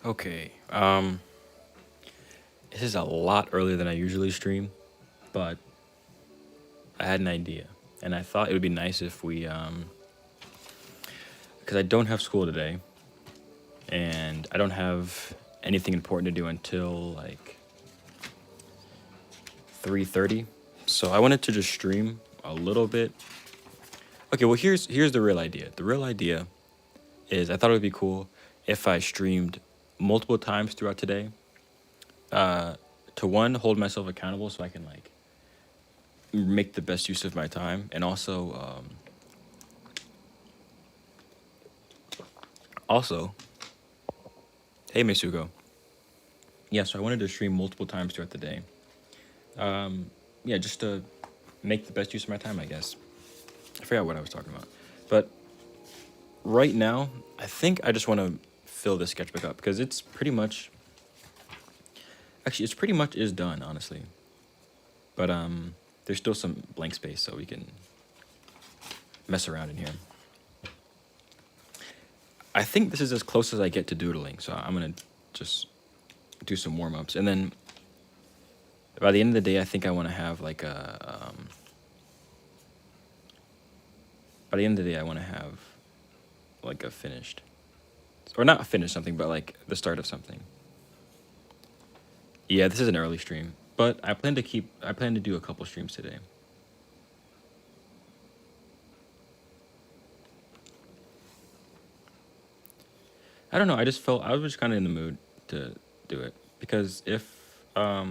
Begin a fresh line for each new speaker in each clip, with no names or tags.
Okay. This is a lot earlier than I usually stream, but I had an idea, and I thought it would be nice if we, because I don't have school today, and I don't have anything important to do until like 3:30. So I wanted to just stream a little bit. Okay, well here's the real idea. The real idea is I thought it would be cool if I streamed multiple times throughout today. To one, hold myself accountable so I can like make the best use of my time, and also, hey Mesugo. Yeah, so I wanted to stream multiple times throughout the day. Yeah, just to make the best use of my time, I guess. I forgot what I was talking about, but right now, I think I just want to fill this sketchbook up because it's pretty much, actually, it's pretty much is done, honestly. But there's still some blank space, so we can mess around in here. I think this is as close as I get to doodling, so I'm gonna just do some warm-ups, and then by the end of the day, I think I want to have like a. By the end of the day, I want to have like a finished, or not a finished something, but like the start of something. Yeah, this is an early stream, but I plan to do a couple streams today. I don't know. I just felt I was just kind of in the mood to do it because if I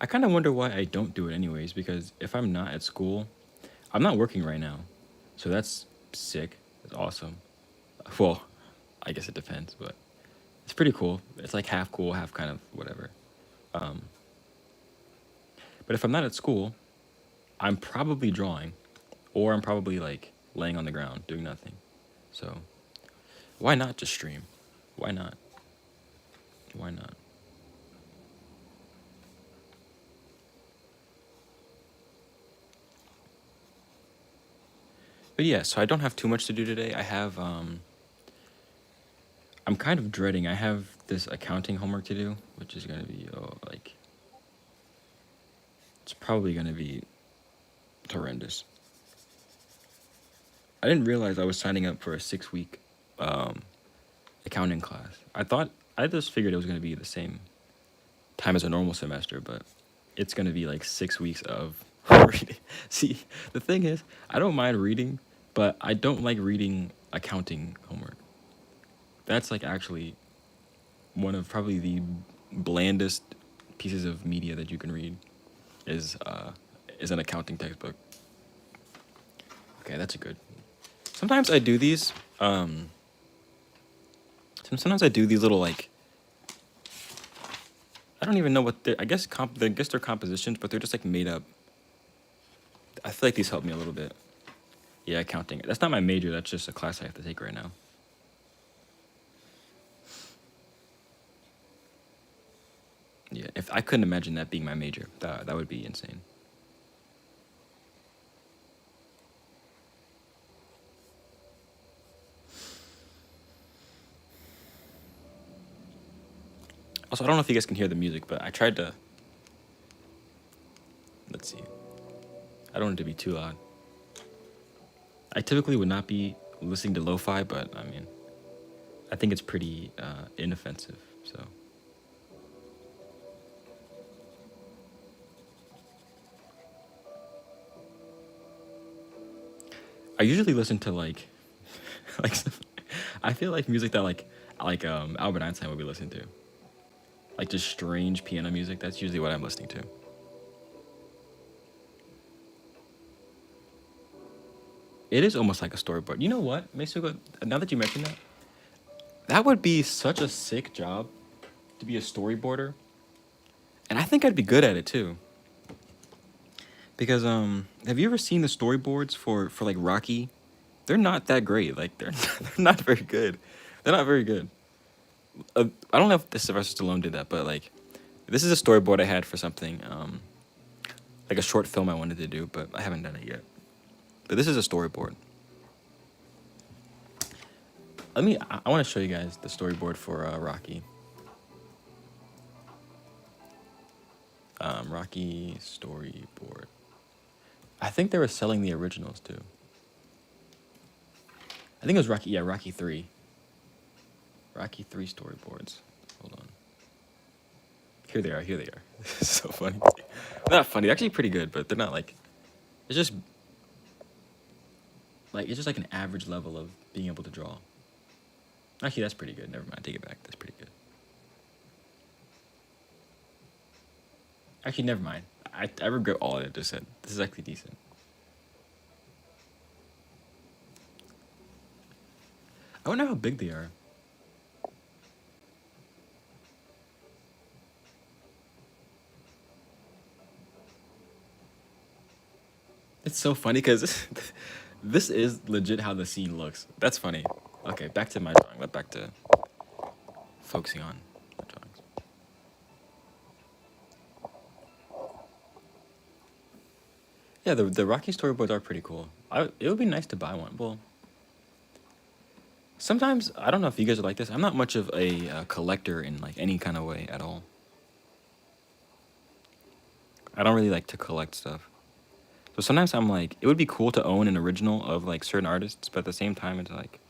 kind of wonder why I don't do it anyways. Because if I'm not at school, I'm not working right now, so that's sick. That's awesome. Well, I guess it depends, but it's pretty cool. It's like half cool, half kind of whatever. Um, but if I'm not at school, I'm probably drawing, or I'm probably like laying on the ground doing nothing. So why not just stream? Why not? Why not? But yeah, so I don't have too much to do today. I have I'm kind of dreading. I have this accounting homework to do, which is gonna be like it's probably gonna be horrendous. I didn't realize I was signing up for a 6 week accounting class. I just figured it was gonna be the same time as a normal semester, but it's gonna be like 6 weeks of reading. See, the thing is, I don't mind reading, but I don't like reading accounting homework. That's like actually one of probably the blandest pieces of media that you can read is an accounting textbook. Okay, that's a good. Sometimes I do these. Sometimes I do these little like. I don't even know what they're. I guess they're compositions, but they're just like made up. I feel like these help me a little bit. Yeah, accounting. That's not my major. That's just a class I have to take right now. Yeah, if I couldn't imagine that being my major, that would be insane. Also, I don't know if you guys can hear the music, but I tried to. Let's see. I don't want it to be too loud. I typically would not be listening to lo-fi, but I mean, I think it's pretty inoffensive. So. I usually listen to like, like, I feel like music that like Albert Einstein would be listening to, like just strange piano music. That's usually what I'm listening to. It is almost like a storyboard. You know what, Mesugo? Now that you mention that, that would be such a sick job to be a storyboarder, and I think I'd be good at it too. Because have you ever seen the storyboards for like Rocky? They're not that great. Like they're not very good. They're not very good. I don't know if the Sylvester Stallone did that, but like this is a storyboard I had for something, like a short film I wanted to do, but I haven't done it yet. But this is a storyboard. I want to show you guys the storyboard for Rocky. Rocky storyboard. I think they were selling the originals too. I think it was Rocky. Yeah, Rocky 3. Rocky 3 storyboards. Hold on. Here they are. Here they are. This is so funny. Not funny. They're actually pretty good, but they're not like. It's just like an average level of being able to draw. Actually, that's pretty good. Never mind. Take it back. That's pretty good. Actually, never mind. I regret all I just said. This is actually decent. I wonder how big they are. It's so funny because this is legit how the scene looks. That's funny. Okay, back to my drawing. Back to focusing on my drawings. Yeah, the Rocky storyboards are pretty cool. It would be nice to buy one. Well, sometimes I don't know if you guys are like this. I'm not much of a collector in like any kind of way at all. I don't really like to collect stuff. So sometimes I'm like, it would be cool to own an original of like certain artists, but at the same time, it's like,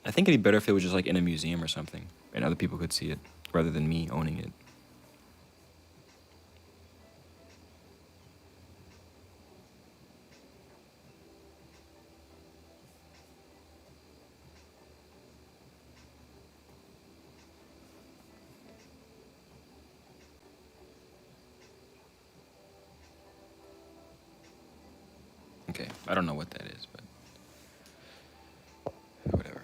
I think it'd be better if it was just like in a museum or something, and other people could see it rather than me owning it. Okay, I don't know what that is, but whatever.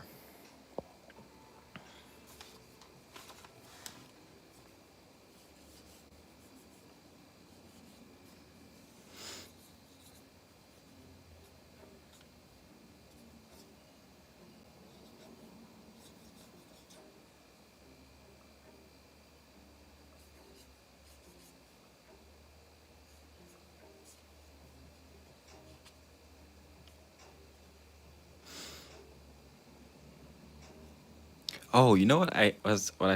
Oh, you know what I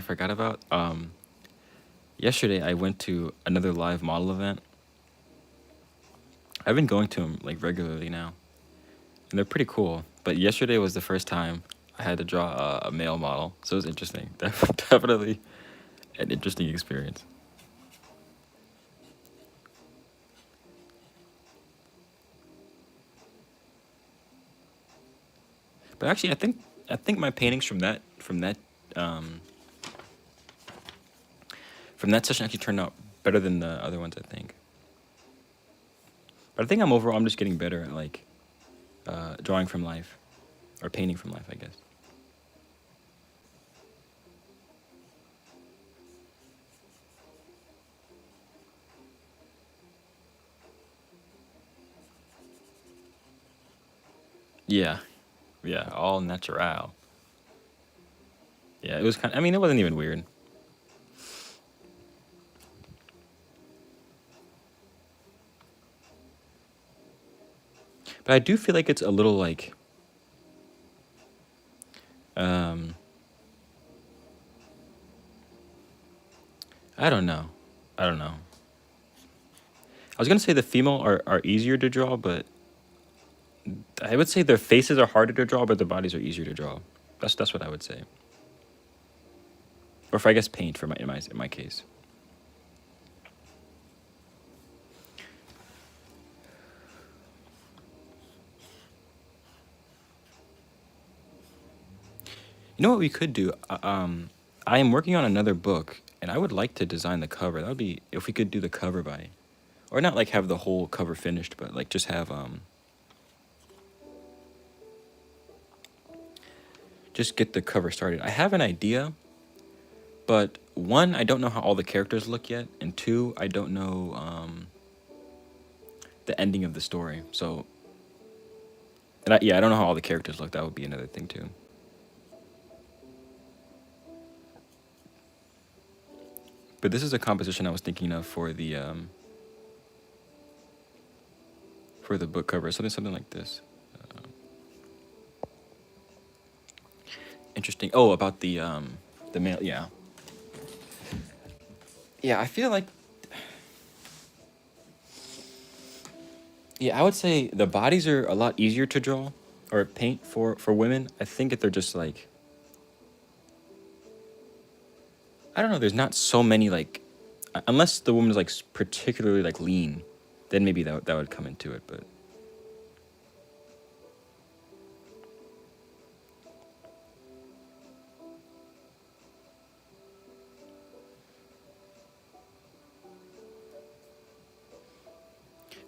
forgot about? Yesterday I went to another live model event. I've been going to them like regularly now, and they're pretty cool. But yesterday was the first time I had to draw a male model, so it was interesting. Definitely an interesting experience. But actually, I think my paintings um, from that session actually turned out better than the other ones. I think. But I think I'm just getting better at like drawing from life, or painting from life, I guess. Yeah, yeah, all natural. Yeah, it was kind. I mean, it wasn't even weird. But I do feel like it's a little like um I don't know. I don't know. I was gonna say the female are easier to draw, but I would say their faces are harder to draw, but their bodies are easier to draw. That's what I would say. Or if I guess paint for my in my case. You know what we could do? I am working on another book, and I would like to design the cover. That would be if we could do the cover by, or not like have the whole cover finished, but like just get the cover started. I have an idea, but one, I don't know how all the characters look yet, and two, I don't know the ending of the story. So, I don't know how all the characters look. That would be another thing too. But this is a composition I was thinking of for the book cover. Something like this. interesting. Oh, about the male. Yeah. Yeah, I feel like. Yeah, I would say the bodies are a lot easier to draw or paint for women. I think if they're just like. I don't know. There's not so many like, unless the woman's like particularly like lean, then maybe that would come into it. But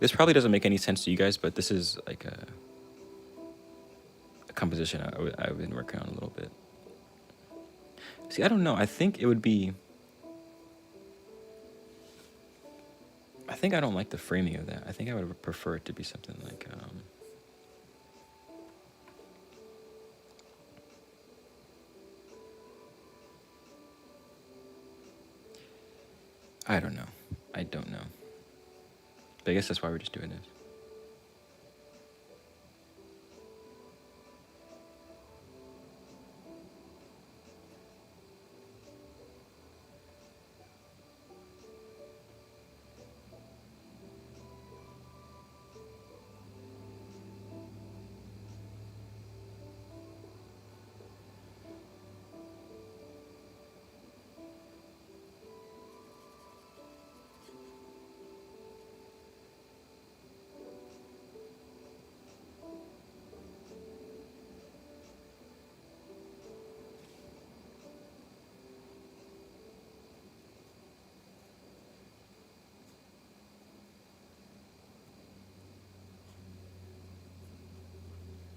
this probably doesn't make any sense to you guys. But this is like a composition I've been working on a little bit. See, I don't know. I think it would be. I think I don't like the framing of that. I think I would prefer it to be something like. I don't know. I don't know. But I guess that's why we're just doing this.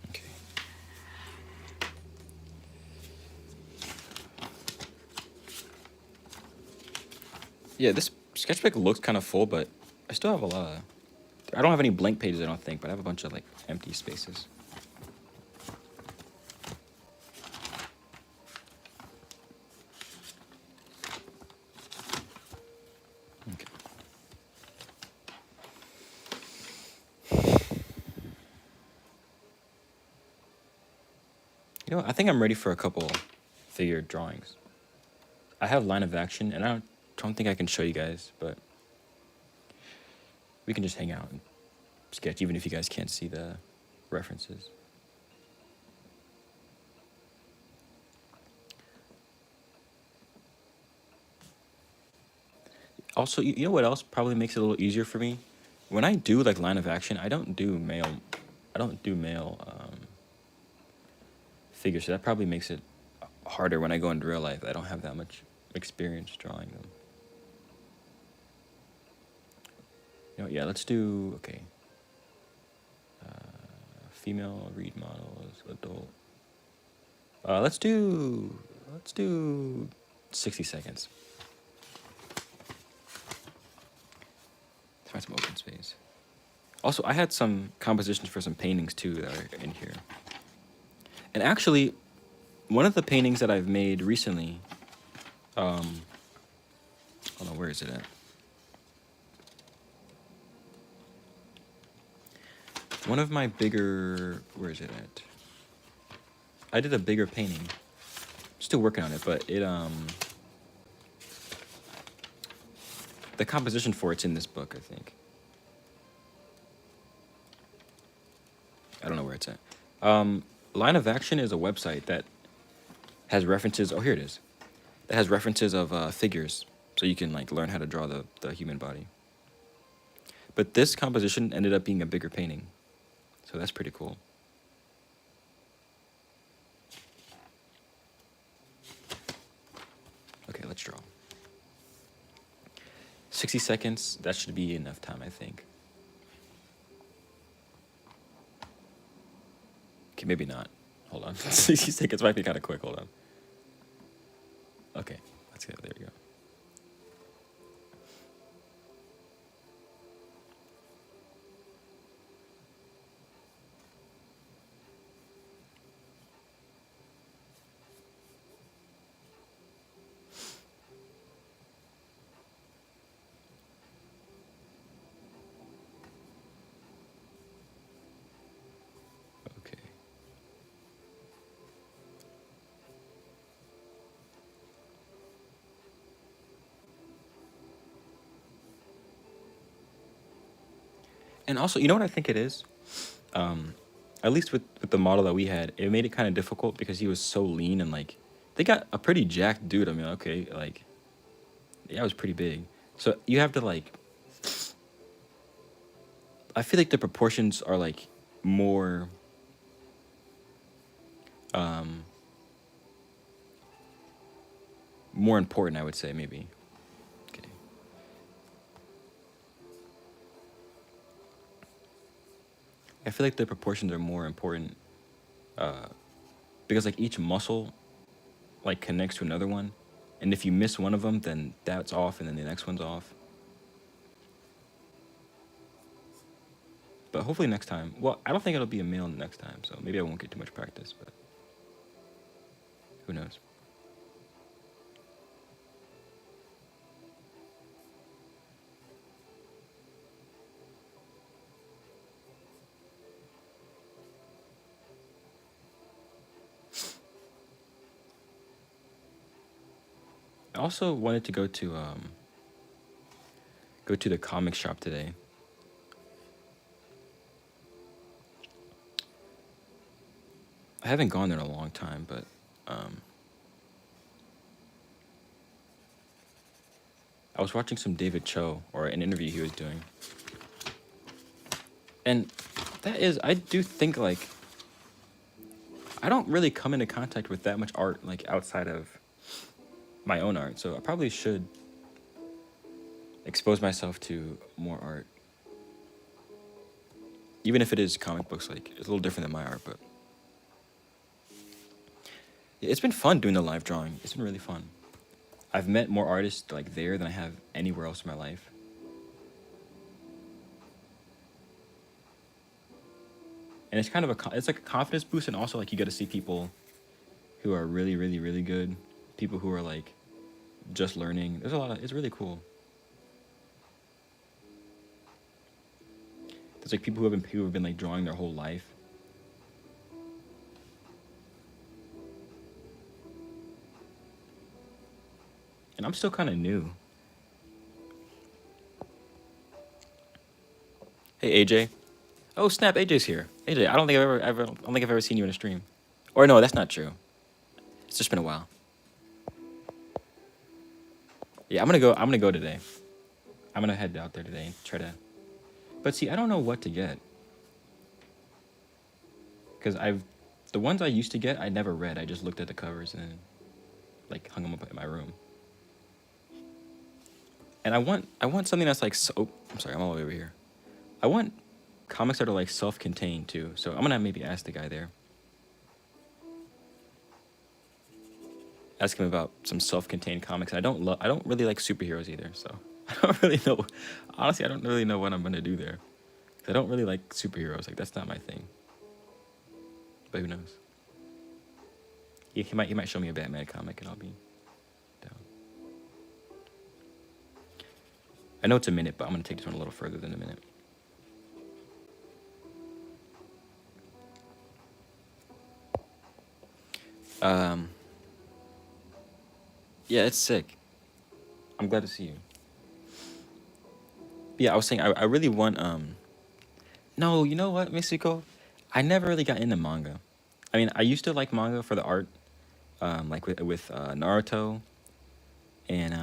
Okay. Yeah, this sketchbook looks kind of full, but I still have a lot of. I don't have any blank pages, I don't think, but I have a bunch of like empty spaces. Okay. You know what? I think I'm ready for a couple figure drawings. I have line of action, and I don't think I can show you guys, but we can just hang out and sketch, even if you guys can't see the references. Also, you know what else probably makes it a little easier for me? When I do like line of action, I don't do male figures, so that probably makes it harder when I go into real life. I don't have that much experience drawing them. You know, yeah, let's do, okay. Female read models, adult. Let's do 60 seconds. Let's find some open space. Also, I had some compositions for some paintings too that are in here. And actually, one of the paintings that I've made recently, hold on, where is it at? One of my bigger, where is it at? I did a bigger painting. Still working on it, but it, the composition for it's in this book, I think. I don't know where it's at. Line of Action is a website that has references. Oh, here it is. That has references of figures, so you can like learn how to draw the human body. But this composition ended up being a bigger painting, so that's pretty cool. Okay, let's draw. 60 seconds, that should be enough time, I think. Okay, maybe not. Hold on. 60 seconds might be kind of quick. Hold on. Okay, let's go. There we go. Okay. And also, you know what I think it is? At least with the model that we had, it made it kind of difficult because he was so lean and like they got a pretty jacked dude. I mean, okay, like yeah, it was pretty big. So you have to like I feel like the proportions are like more um more important, I would say maybe. Okay. I feel like the proportions are more important uh because like each muscle like connects to another one, and if you miss one of them, then that's off, and then the next one's off. But hopefully next time. Well, I don't think it'll be a male next time, so maybe I won't get too much practice. But who knows? I also wanted to go to the comic shop today. I haven't gone there in a long time, but um, I was watching some David Cho or an interview he was doing, and that is I do think like I don't really come into contact with that much art like outside of my own art, so I probably should expose myself to more art, even if it is comic books. Like it's a little different than my art, but it's been fun doing the live drawing. It's been really fun. I've met more artists like there than I have anywhere else in my life. And it's kind of it's like a confidence boost, and also like you get to see people who are really, really, really good, people who are like just learning. There's a lot of it's really cool. There's like people who have been like drawing their whole life. And I'm still kind of new. Hey AJ. Oh snap, AJ's here. AJ, I don't think I don't think I've ever seen you in a stream. Or no, that's not true. It's just been a while. Yeah, I'm gonna go today. I'm gonna head out there today and try to. But see, I don't know what to get. Cause the ones I used to get, I never read. I just looked at the covers and like hung them up in my room. And I want something that's like so. Oh, I'm sorry, I'm all the way over here. I want comics that are like self-contained too. So I'm gonna maybe ask the guy there. Ask him about some self-contained comics. I don't really like superheroes either. So I don't really know. Honestly, I don't really know what I'm gonna do there. 'Cause I don't really like superheroes. Like that's not my thing. But who knows? He might show me a Batman comic and I'll be down. I know it's a minute, but I'm gonna take this one a little further than a minute. Yeah, it's sick. I'm glad to see you. But yeah, I was saying I really want no, you know what, Mexico? I never really got into manga. I mean, I used to like manga for the art, like with Naruto, and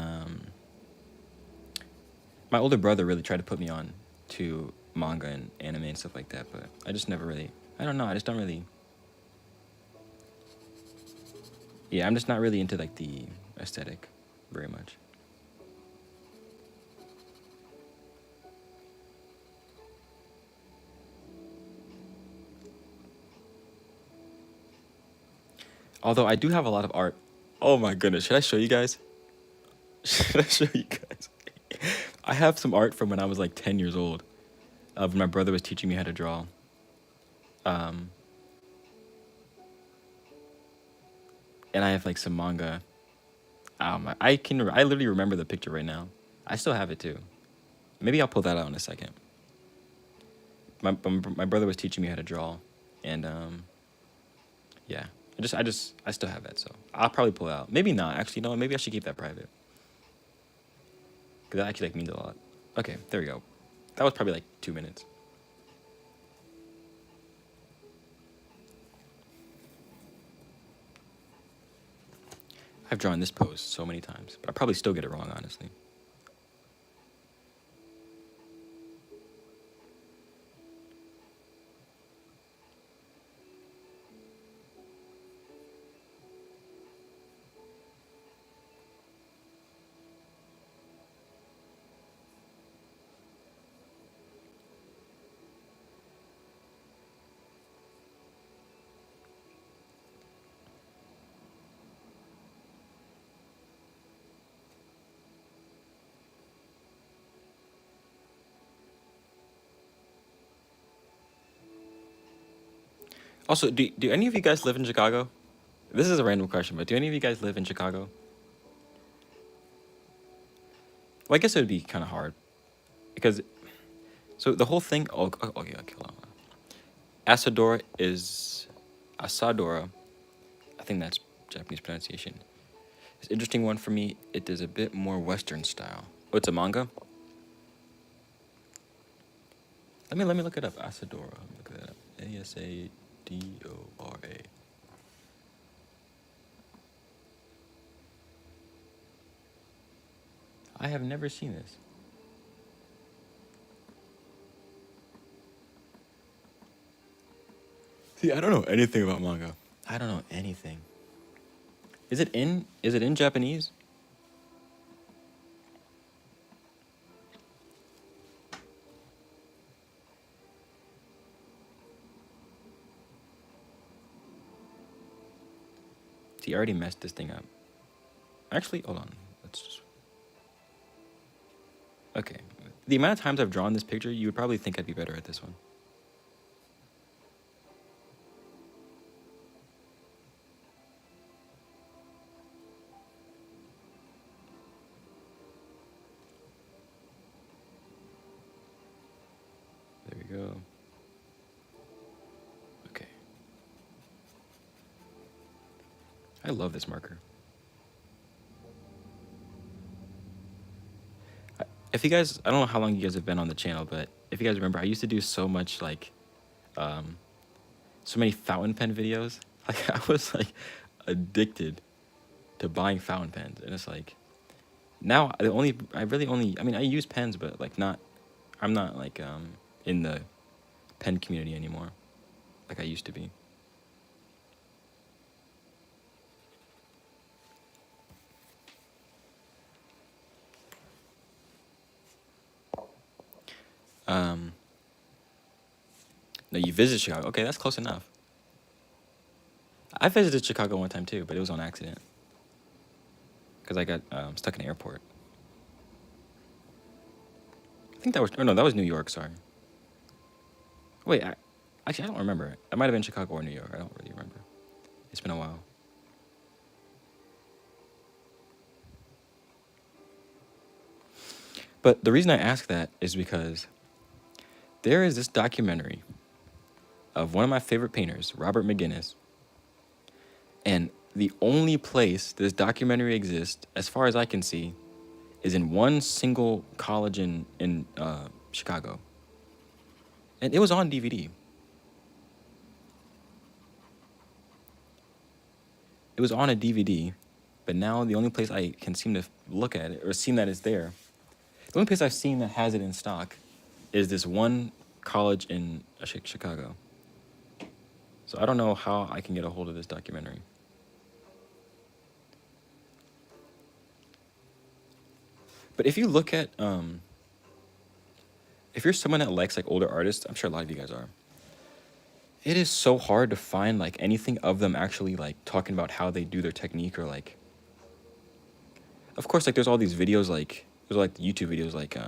my older brother really tried to put me on to manga and anime and stuff like that, but I just never really. I don't know. I just don't really. Yeah, I'm just not really into like the aesthetic very much. Although I do have a lot of art. Oh my goodness, should I show you guys? Should I show you guys? I have some art from when I was like 10 years old. When my brother was teaching me how to draw. Um, and I have like some manga. I literally remember the picture right now. I still have it too. Maybe I'll pull that out in a second. My brother was teaching me how to draw, and yeah, I still have that, so I'll probably pull it out. Maybe not actually. No, maybe I should keep that private because that actually like means a lot. Okay, there we go. That was probably like 2 minutes. I've drawn this pose so many times, but I probably still get it wrong, honestly. Also, do any of you guys live in Chicago? This is a random question, but do any of you guys live in Chicago? Well, I guess it would be kind of hard because so the whole thing. Oh, okay, hold on. Asadora is Asadora. I think that's Japanese pronunciation. It's an interesting one for me. It is a bit more Western style. Oh, it's a manga. Let me look it up. Asadora. Look that up. Asadora. I have never seen this. See, I don't know anything about manga. I don't know anything. Is it in Japanese? See, I already messed this thing up. Actually, hold on. Let's just... Okay. The amount of times I've drawn this picture, you would probably think I'd be better at this one. There we go. Okay. I love this marker. If you guys, I don't know how long you guys have been on the channel, but if you guys remember, I used to do so much like, so many fountain pen videos. Like I was like addicted to buying fountain pens, and it's like, now I mean, I use pens, but like I'm not like in the pen community anymore, like I used to be. No, you visited Chicago. Okay, that's close enough. I visited Chicago one time too, but it was on accident. Because I got stuck in an airport. I think that was... Oh, no, that was New York, sorry. Wait, actually, I don't remember. It might have been Chicago or New York. I don't really remember. It's been a while. But the reason I ask that is because there is this documentary of one of my favorite painters, Robert McGinnis. And the only place this documentary exists, as far as I can see, is in one single college in Chicago. And it was on DVD. It was on a DVD, but now the only place I can seem to look at it, or seem that it's there, the only place I've seen that has it in stock is this one college in Chicago. So I don't know how I can get a hold of this documentary. But if you look at, if you're someone that likes like older artists, I'm sure a lot of you guys are, it is so hard to find like anything of them actually like talking about how they do their technique, or like, of course, like there's all these videos, like there's like YouTube videos like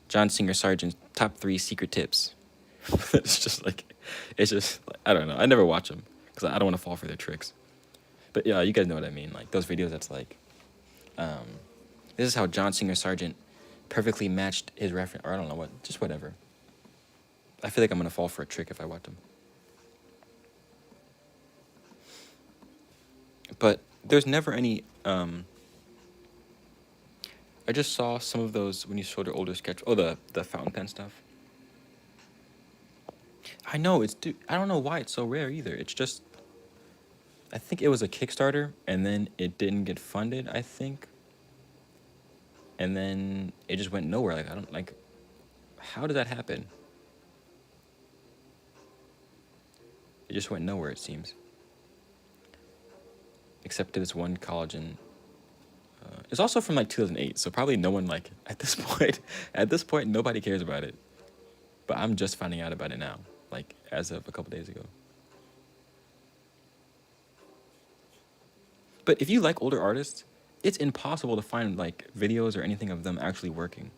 John Singer Sargent's top 3 secret tips. It's just I don't know. I never watch them because I don't want to fall for their tricks. But yeah, you guys know what I mean. Like those videos that's like, this is how John Singer Sargent perfectly matched his reference, or I don't know what, just whatever. I feel like I'm gonna fall for a trick if I watch them. But there's never any, I just saw some of those when you showed your older sketch. Oh, the fountain pen stuff. I know, I don't know why it's so rare either. It's just, I think it was a Kickstarter, and then it didn't get funded, I think. And then it just went nowhere. Like, I don't, like, how did that happen? It just went nowhere, it seems. Except to this one college in, it's also from like 2008, so probably no one, like, at this point, nobody cares about it. But I'm just finding out about it now, like, as of a couple days ago. But if you like older artists, it's impossible to find, like, videos or anything of them actually working.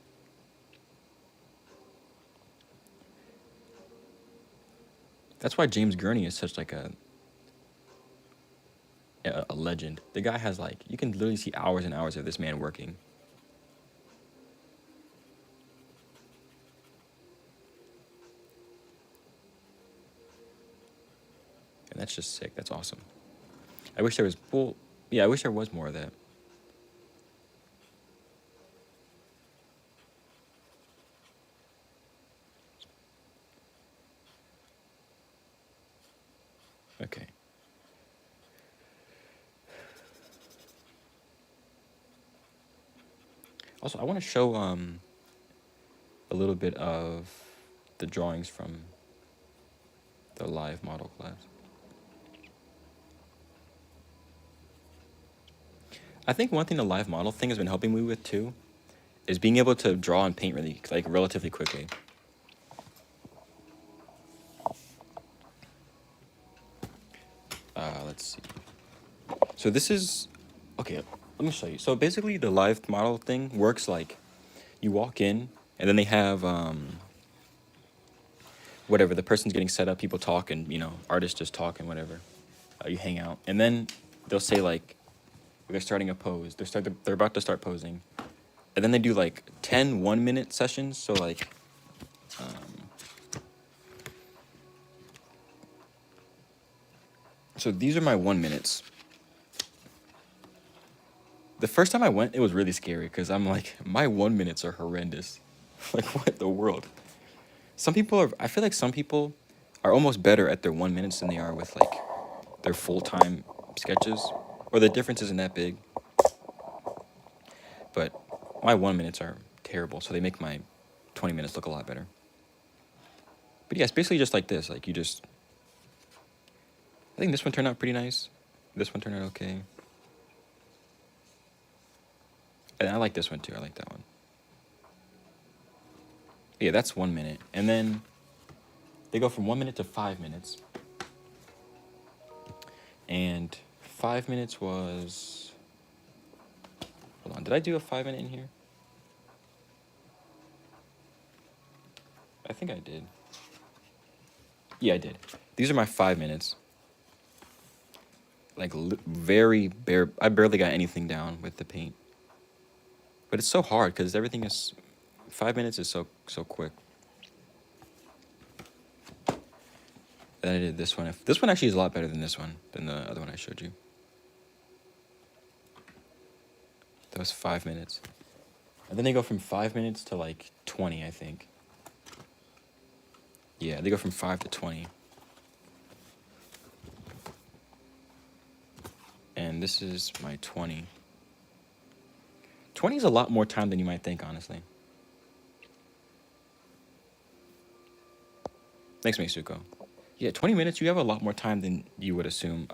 That's why James Gurney is such, like, a legend. The guy has, like, you can literally see hours and hours of this man working. And that's just sick. That's awesome. I wish there was, well, yeah, I wish there was more of that. Okay. Also, I want to show a little bit of the drawings from the live model class. I think one thing the live model thing has been helping me with too is being able to draw and paint really, like, relatively quickly. Let's see. So this is, okay, let me show you. So basically the live model thing works like you walk in and then they have whatever, the person's getting set up, people talk, and, you know, artists just talk and whatever. You hang out, and then they'll say, like, they're starting a pose. They're about to start posing, and then they do like 10 1-minute sessions. So like, so these are my 1 minutes. The first time I went, it was really scary because I'm like, my 1 minutes are horrendous. Like, what in the world? I feel like some people are almost better at their 1 minutes than they are with, like, their full-time sketches, or the difference isn't that big. But my 1 minutes are terrible, so they make my 20 minutes look a lot better. But yeah, it's basically just like this. Like, you just, I think this one turned out pretty nice. This one turned out okay. And I like this one too. I like that one. Yeah, that's 1 minute. And then they go from 1 minute to 5 minutes. And 5 minutes was, hold on, did I do a 5 minute in here? I think I did. Yeah, I did. These are my 5 minutes. Like, I barely got anything down with the paint. But it's so hard because everything is, 5 minutes is so quick. Then I did this one. This one actually is a lot better than this one, than the other one I showed you. That was 5 minutes. And then they go from 5 minutes to like 20, I think. Yeah, they go from 5 to 20. And this is my 20. 20 is a lot more time than you might think, honestly. Thanks, Meisuko. Yeah, 20 minutes, you have a lot more time than you would assume.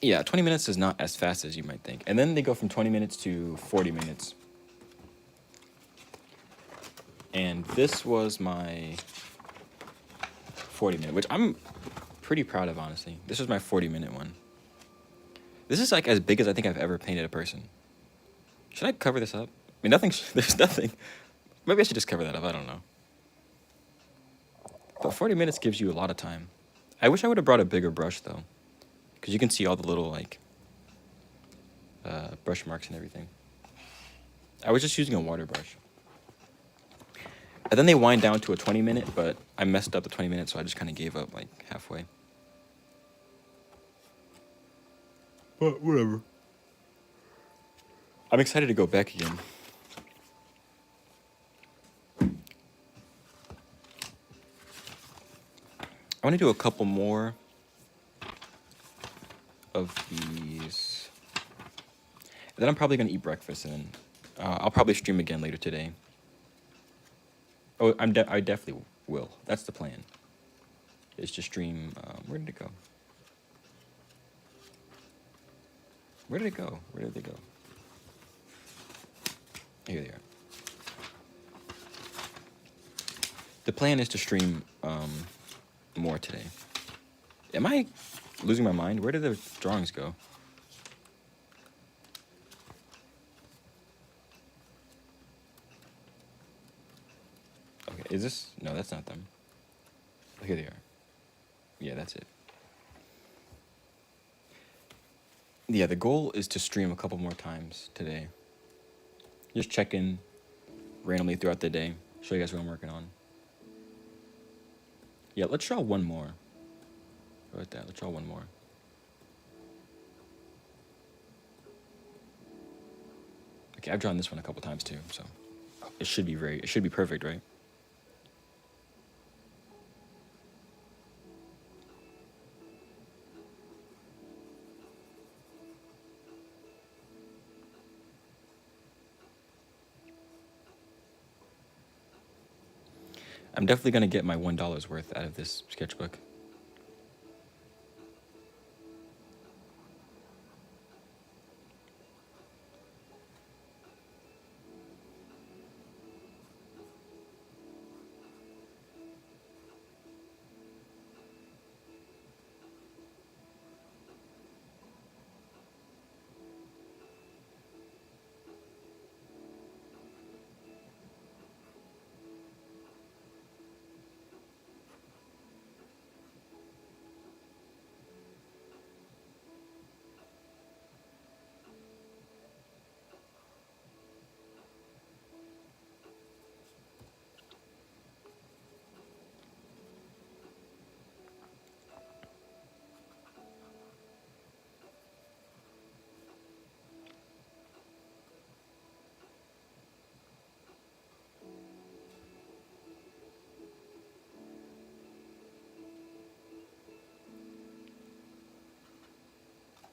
Yeah, 20 minutes is not as fast as you might think. And then they go from 20 minutes to 40 minutes. And this was my 40 minute, which I'm pretty proud of, honestly. This was my 40-minute one. This is like as big as I think I've ever painted a person. Should I cover this up? I mean, there's nothing. Maybe I should just cover that up, I don't know. But 40 minutes gives you a lot of time. I wish I would have brought a bigger brush, though. Because you can see all the little, like, brush marks and everything. I was just using a water brush. And then they wind down to a 20-minute, but I messed up the 20 minutes, so I just kind of gave up, like, halfway. But whatever. I'm excited to go back again. I want to do a couple more of these. And then I'm probably gonna eat breakfast, and then I'll probably stream again later today. Oh, I definitely will. That's the plan. Is to stream. Where did it go? Where did it go? Where did they go? Here they are. The plan is to stream more today. Am I losing my mind? Where did the drawings go? Okay, is this? No, that's not them. Oh, here they are. Yeah, that's it. Yeah, the goal is to stream a couple more times today. Just check in randomly throughout the day. Show you guys what I'm working on. Yeah, let's draw one more. How about that? Let's draw one more. Okay, I've drawn this one a couple times too, so it should be perfect, right? I'm definitely gonna get my $1 worth out of this sketchbook.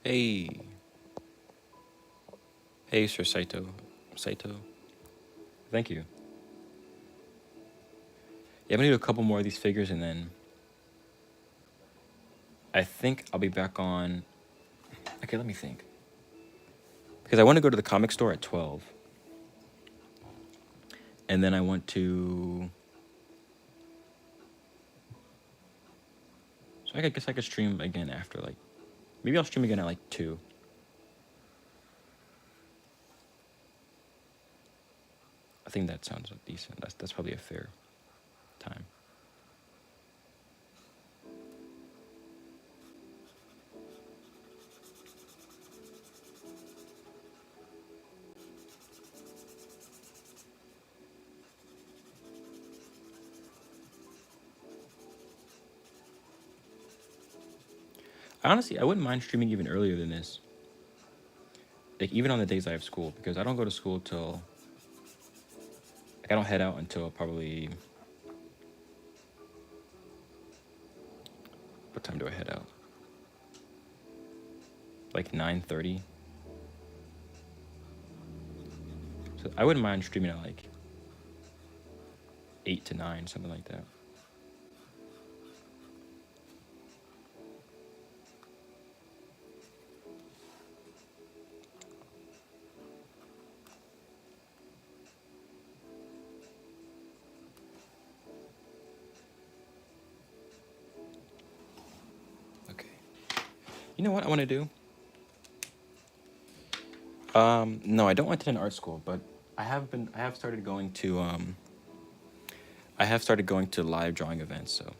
Hey. Hey, Sir Saito. Saito. Thank you. Yeah, I'm gonna do a couple more of these figures, and then I think I'll be back on. Okay, let me think. Because I want to go to the comic store at 12. And then I want to. So I guess I could stream again after, like. Maybe I'll stream again at like 2. I think that sounds decent. That's probably a fair time. Honestly, I wouldn't mind streaming even earlier than this. Like, even on the days I have school, because I don't go to school till. Like, I don't head out until probably. What time do I head out? Like 9:30. So I wouldn't mind streaming at like 8 to 9, something like that. Okay. You know what I want to do? No, I don't want to attend art school, but I have started going to live drawing events, so.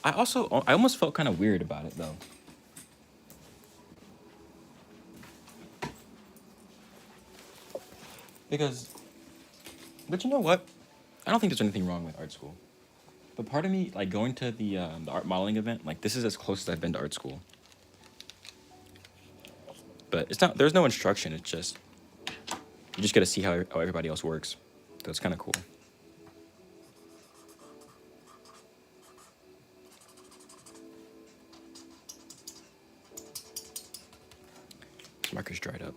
I almost felt kind of weird about it though. But you know what? I don't think there's anything wrong with art school. But part of me, like going to the art modeling event, like this is as close as I've been to art school. But it's not. There's no instruction. It's just you just get to see how everybody else works. So it's kind of cool. marker's dried up.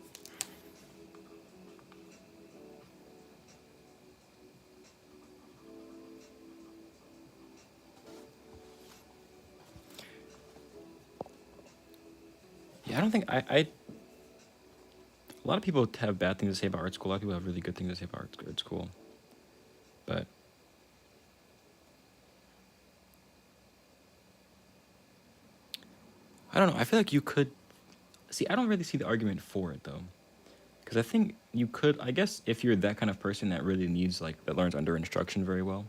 Yeah, I don't think a lot of people have bad things to say about art school. A lot of people have really good things to say about art school. But I don't know. I feel like you could see. I don't really see the argument for it though, because I think you could. I guess if you're that kind of person that really needs that learns under instruction very well,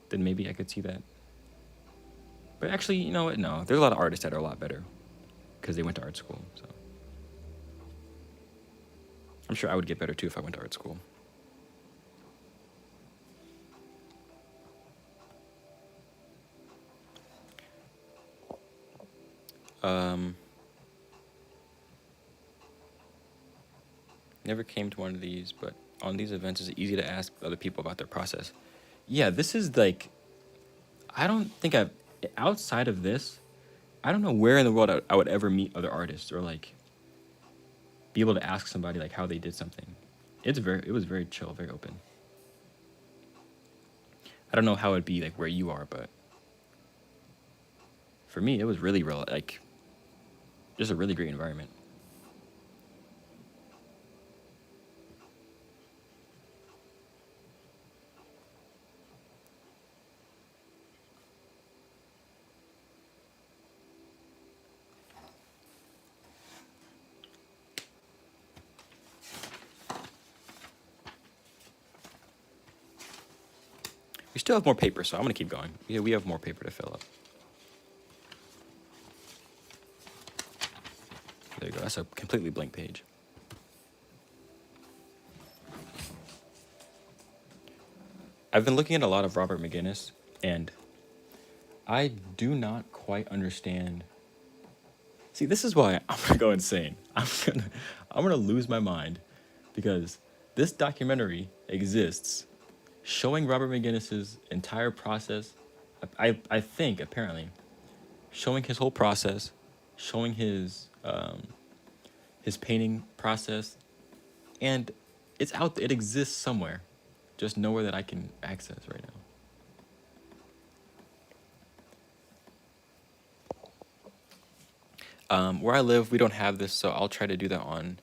then maybe I could see that. But actually, you know what? No, there's a lot of artists that are a lot better because they went to art school. So I'm sure I would get better too if I went to art school. Never came to one of these, but on these events, it's easy to ask other people about their process. Yeah, this is I don't think outside of this, I don't know where in the world I would ever meet other artists or be able to ask somebody how they did something. It was very chill, very open. I don't know how it'd be where you are, but for me, it was really real, just a really great environment. We still have more paper, so I'm gonna keep going. Yeah, we have more paper to fill up. There you go. That's a completely blank page. I've been looking at a lot of Robert McGinnis, and I do not quite understand. See, this is why I'm gonna go insane. I'm gonna lose my mind, because this documentary exists, showing Robert McGinnis's entire process. I think apparently, showing his whole process, showing his painting process, and it's out. It exists somewhere, just nowhere that I can access right now. Where I live, we don't have this, so I'll try to do that on.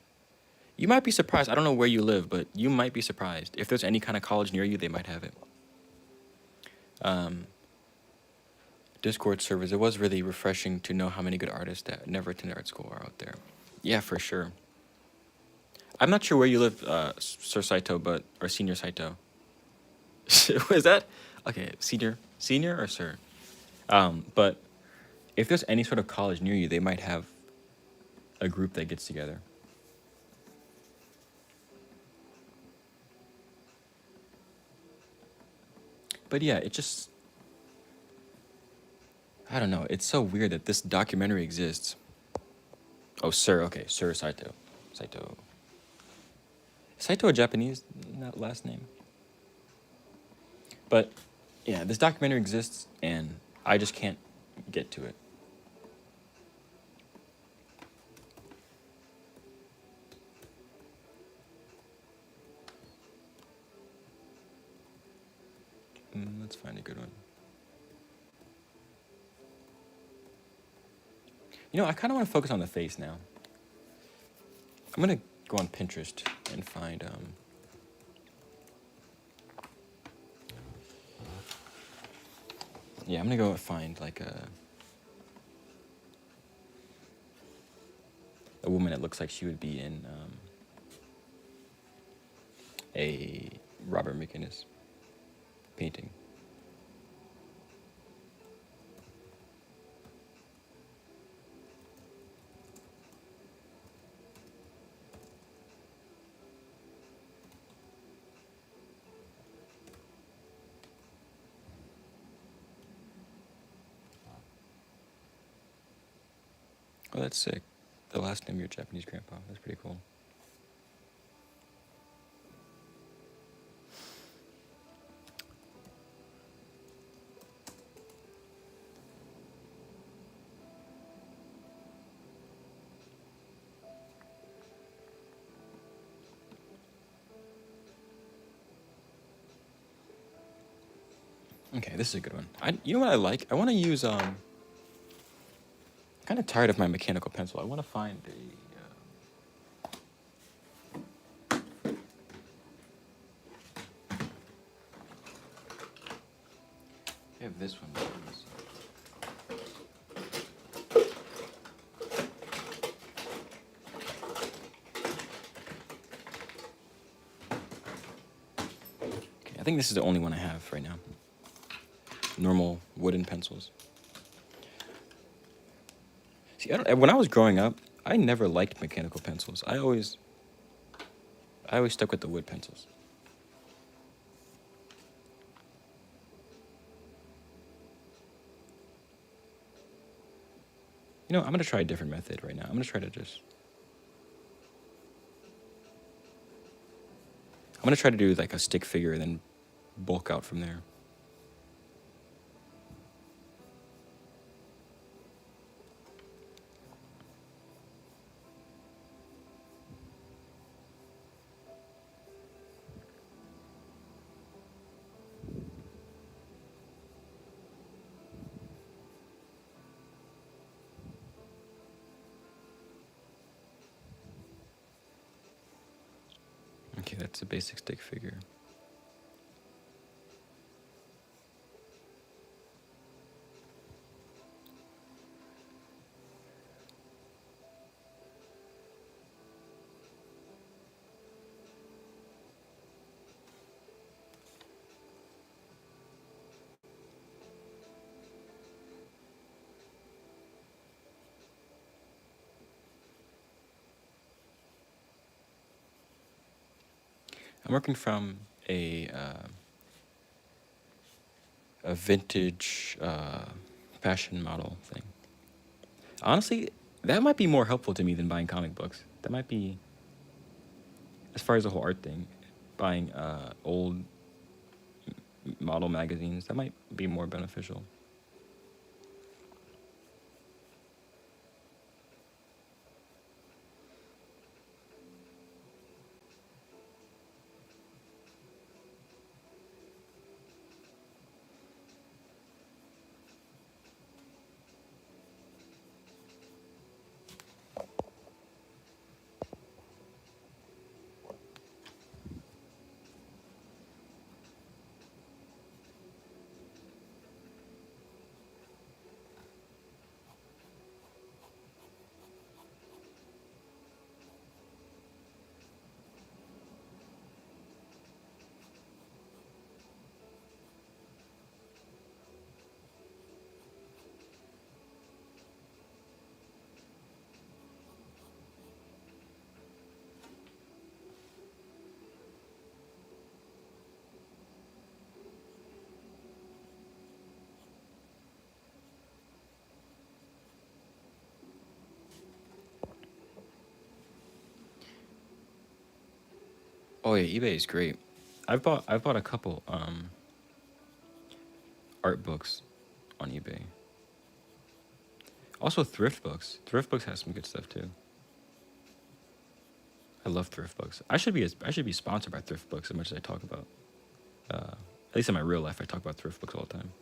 You might be surprised. I don't know where you live, but you might be surprised. If there's any kind of college near you, they might have it. Discord servers. It was really refreshing to know how many good artists that never attended art school are out there. Yeah, for sure. I'm not sure where you live, Sir Saito, or Senior Saito. Is that? Okay, Senior or Sir? But if there's any sort of college near you, they might have a group that gets together. But yeah, it just, I don't know. It's so weird that this documentary exists. Oh, Sir. Okay, Sir Saito. Saito a Japanese last name? But yeah, this documentary exists, and I just can't get to it. Let's find a good one. You know, I kind of want to focus on the face now. I'm going to go on Pinterest and find... Yeah, I'm going to go find, a woman that looks like she would be in a Robert McGinnis painting. Oh, that's sick. The last name of your Japanese grandpa. That's pretty cool. Okay, this is a good one. You know what I like? I want to use kind of tired of my mechanical pencil. I want to find a. I have this one. Okay, I think this is the only one I have right now. Normal wooden pencils. See, when I was growing up, I never liked mechanical pencils. I always stuck with the wood pencils. You know, I'm gonna try a different method right now. I'm gonna try to do like a stick figure and then bulk out from there. Okay, that's a basic stick figure. I'm working from a vintage fashion model thing. Honestly, that might be more helpful to me than buying comic books. That might be, as far as the whole art thing, buying old model magazines. That might be more beneficial. Oh yeah, eBay is great. I've bought a couple art books on eBay. Also thrift books. Thrift books has some good stuff too. I love thrift books. I should be sponsored by thrift books as much as I talk about. At least in my real life, I talk about thrift books all the time.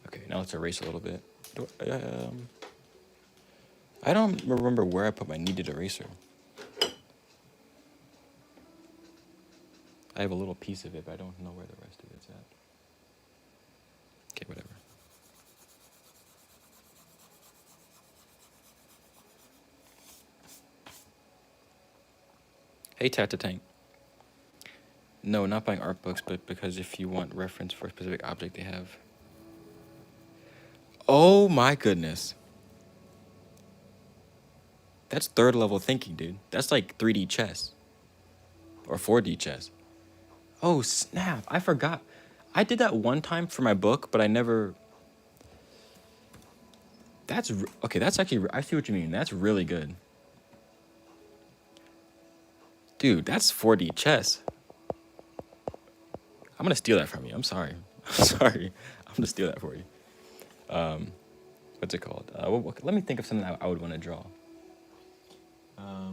Okay, now let's erase a little bit. I don't remember where I put my kneaded eraser. I have a little piece of it, but I don't know where the rest of it's at. Okay, whatever. Hey, Tata Tank. No, not buying art books, but because if you want reference for a specific object they have. Oh my goodness. That's third level thinking, dude. That's like 3D chess. Or 4D chess. Oh, snap. I forgot. I did that one time for my book, but I never... Okay, that's actually... I see what you mean. That's really good. Dude, that's 4D chess. I'm gonna steal that from you. I'm sorry. I'm sorry. I'm gonna steal that for you. What's it called? Let me think of something I would want to draw. I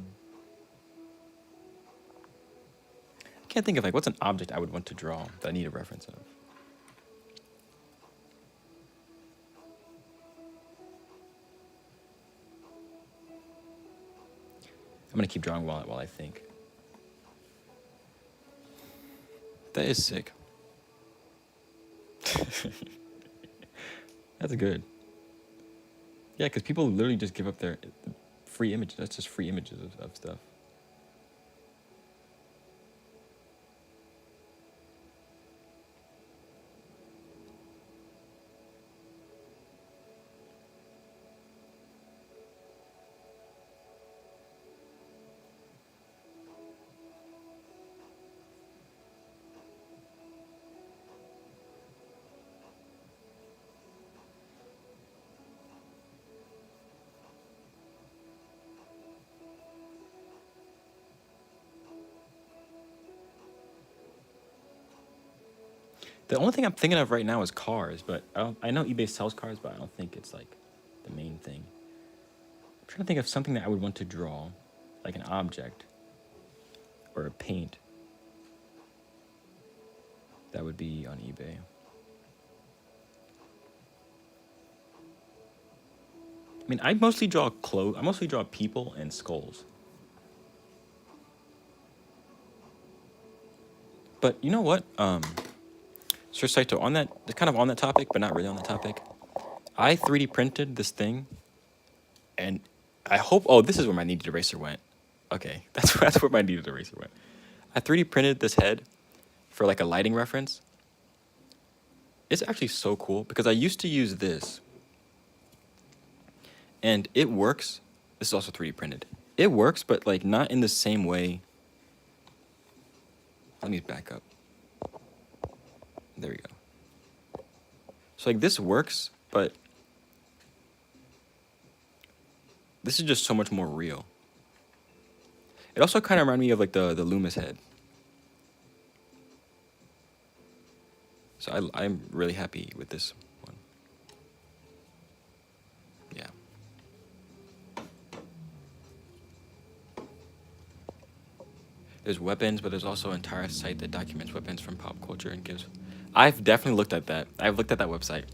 can't think of like what's an object I would want to draw that I need a reference of. I'm gonna keep drawing while I think. That is sick. That's good. Yeah, because people literally just give up their free images. That's just free images of stuff. The only thing I'm thinking of right now is cars, but I know eBay sells cars, but I don't think it's like the main thing. I'm trying to think of something that I would want to draw, like an object or a paint that would be on eBay. I mean, I mostly draw clothes. I mostly draw people and skulls. But you know what? Sir Saito, on that, kind of on that topic, but not really on the topic. I 3D printed this thing, and I hope. Oh, this is where my kneaded eraser went. Okay, that's where my kneaded eraser went. I 3D printed this head for like a lighting reference. It's actually so cool because I used to use this, and it works. This is also 3D printed. It works, but like not in the same way. Let me back up. There we go. So like this works, but this is just so much more real. It also kind of reminded me of like the Loomis head. So I'm really happy with this one. Yeah. There's weapons, but there's also an entire site that documents weapons from pop culture and gives. I've definitely looked at that. I've looked at that website.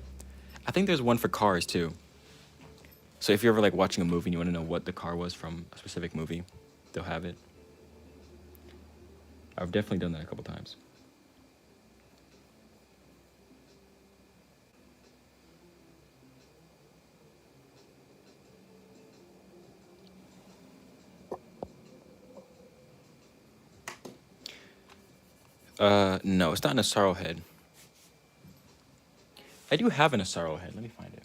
I think there's one for cars too. So if you're ever like watching a movie and you want to know what the car was from a specific movie, they'll have it. I've definitely done that a couple times. No, it's not an Asaro head. I do have an Asaro head. Let me find it.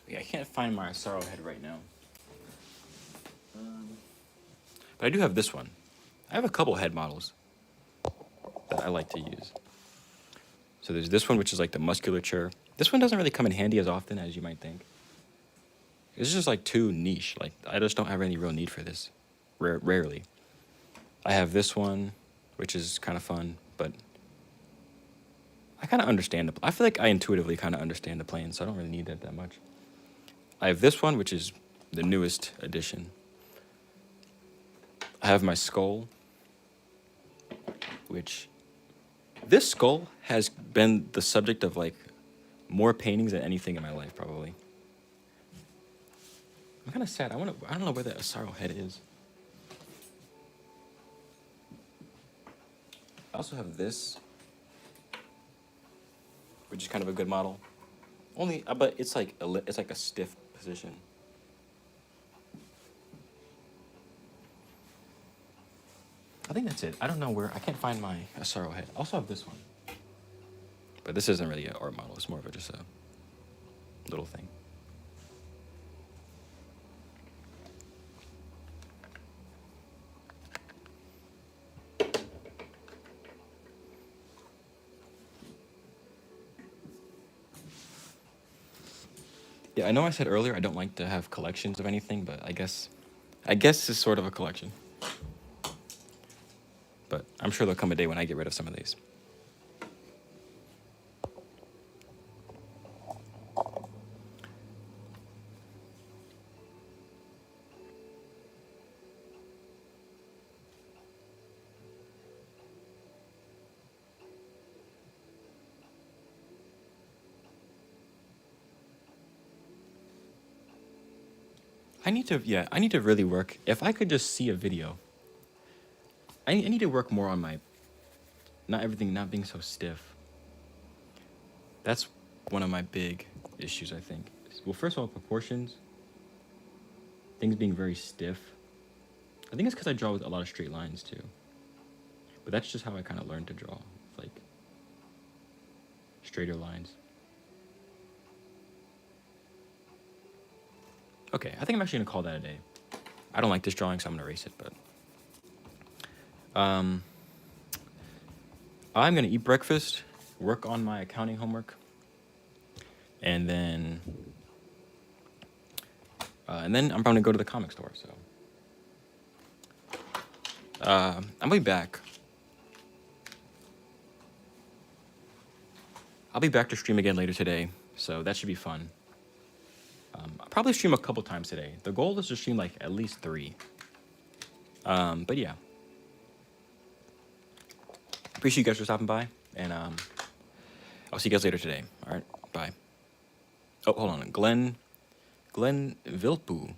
Yeah, I can't find my Asaro head right now. But I do have this one. I have a couple head models that I like to use. So there's this one, which is like the musculature. This one doesn't really come in handy as often as you might think. It's just like too niche. Like I just don't have any real need for this. Rarely. I have this one, which is kind of fun, but I kind of understand I feel like I intuitively kind of understand the plane, so I don't really need that much. I have this one, which is the newest edition. I have my skull, which this skull has been the subject of like more paintings than anything in my life, probably. I'm kind of sad. I don't know where that Asaro head is. I also have this, which is kind of a good model. Only, but it's like a stiff position. I think that's it. I don't know where. I can't find my Asaro head. I also have this one, but this isn't really an art model. It's more of just a little thing. Yeah, I know I said earlier I don't like to have collections of anything, but I guess it's sort of a collection. But I'm sure there'll come a day when I get rid of some of these. I need to really work. If I could just see a video, I need to work more on my, not being so stiff. That's one of my big issues, I think. Well, first of all, proportions, things being very stiff. I think it's because I draw with a lot of straight lines too. But that's just how I kind of learned to draw, like straighter lines. Okay, I think I'm actually gonna call that a day. I don't like this drawing, so I'm gonna erase it, but I'm gonna eat breakfast, work on my accounting homework, and then I'm probably gonna go to the comic store. So I'll be back. I'll be back to stream again later today, so that should be fun. I'll probably stream a couple times today. The goal is to stream like at least 3. But yeah. Appreciate you guys for stopping by, and I'll see you guys later today. All right, bye. Oh, hold on, Glenn Vilpu.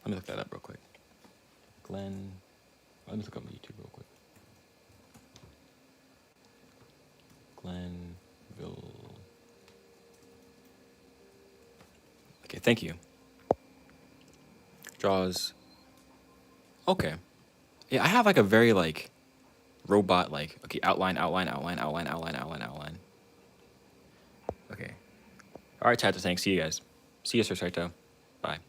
Let me look that up real quick. Let me look up my YouTube real quick. Glenville. Okay, thank you. Draws. Okay. Yeah, I have like a very like robot like, okay, outline. Okay. All right, Tato, thanks. See you guys. See you, Sir Saito. Bye.